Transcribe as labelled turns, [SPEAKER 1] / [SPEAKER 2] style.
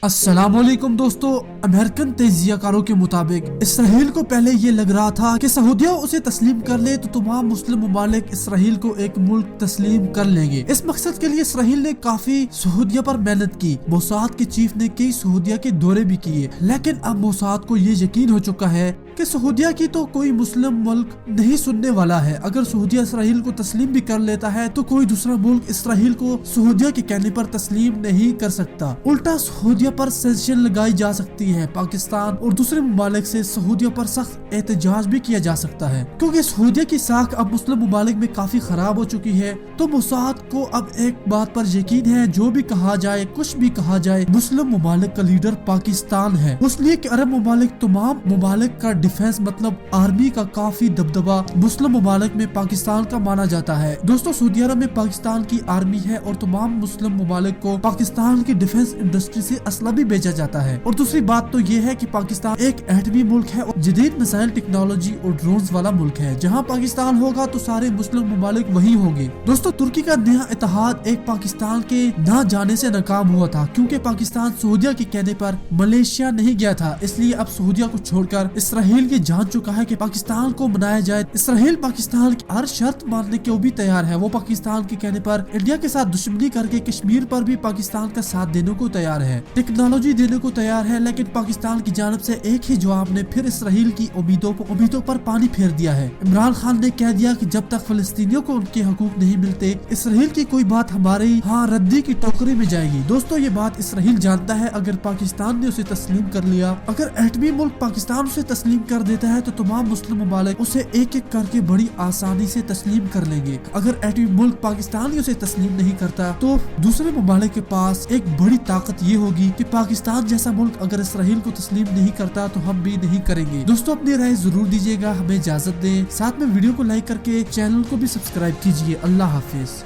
[SPEAKER 1] अस्सलाम वालेकुम दोस्तों। अमेरिकन तजिया कारों के मुताबिक इसराइल को पहले ये लग रहा था कि सऊदिया उसे तस्लीम कर ले तो तमाम मुस्लिम ममालिक इसराइल को एक मुल्क तस्लीम कर लेंगे। इस मकसद के लिए इसराइल ने काफी सऊदिया पर मेहनत की। मोसाद के चीफ ने कई सऊदिया के दौरे भी किए, लेकिन अब मोसाद को ये यकीन हो चुका है कि सऊदिया की तो कोई मुस्लिम मुल्क नहीं सुनने वाला है। अगर सऊदिया इसराइल को तस्लीम भी कर लेता है तो कोई दूसरा मुल्क इसराइल को सऊदिया के कहने पर तस्लीम नहीं कर सकता। उल्टा सऊदिया पर सैंक्शन लगाई जा सकती है। पाकिस्तान और दूसरे ममालिक से सऊदिया पर सख्त एहतजाज भी किया जा सकता है, क्योंकि सऊदिया की साख अब मुस्लिम ममालिक में काफी खराब हो चुकी है। तो मोसाद को अब एक बात पर यकीन है, जो भी कहा जाए, कुछ भी कहा जाए, मुस्लिम ममालिक का लीडर पाकिस्तान है। इसलिए कि अरब ममालिक तमाम ममालिक का डिफेंस मतलब आर्मी का काफी दबदबा मुस्लिम ममालिक में पाकिस्तान का माना जाता है। दोस्तों, सऊदी अरब में पाकिस्तान की आर्मी है और तमाम मुस्लिम ममालिक को पाकिस्तान की डिफेंस इंडस्ट्री से असला भी बेचा जाता है। और दूसरी बात तो ये है कि पाकिस्तान एक एटमी मुल्क है और जदीद मिसाइल टेक्नोलॉजी और ड्रोन्स वाला मुल्क है। जहाँ पाकिस्तान होगा तो सारे मुस्लिम ममालिक वही होंगे। दोस्तों, तुर्की का नया इत्तेहाद एक पाकिस्तान के न जाने से नाकाम हुआ था, क्योंकि पाकिस्तान सऊदिया के कहने पर मलेशिया नहीं गया था। इसलिए अब सऊदिया को छोड़कर इसराइल ये जान चुका है कि पाकिस्तान को मनाया जाए। इसराइल पाकिस्तान की हर शर्त मानने को भी तैयार है। वो पाकिस्तान के कहने पर इंडिया के साथ दुश्मनी करके कश्मीर पर भी पाकिस्तान का साथ देने को तैयार है, टेक्नोलॉजी देने को तैयार है। लेकिन पाकिस्तान की जानिब से एक ही जवाब ने फिर इसराइल की उम्मीदों पर पानी फेर दिया है। इमरान खान ने कह दिया कि जब तक फलस्तीनियों को उनके हकूक नहीं मिलते, इसराइल की कोई बात हमारी रद्दी की टोकरी में जाएगी। दोस्तों, ये बात इसराइल जानता है। अगर पाकिस्तान ने उसे तस्लीम कर लिया, अगर एटमी मुल्क पाकिस्तान उसे तस्लीम कर देता है तो तमाम मुस्लिम ममालिक उसे एक एक करके बड़ी आसानी से तस्लीम कर लेंगे। अगर एटमी मुल्क पाकिस्तान ही उसे तस्लीम नहीं करता तो दूसरे ममालिक के पास एक बड़ी ताकत ये होगी कि पाकिस्तान जैसा मुल्क अगर इसराइल को तस्लीम नहीं करता तो हम भी नहीं करेंगे। दोस्तों, अपनी राय जरूर दीजिएगा, हमें इजाजत दें। साथ में वीडियो को लाइक करके चैनल को भी सब्सक्राइब कीजिए। अल्लाह हाफिज।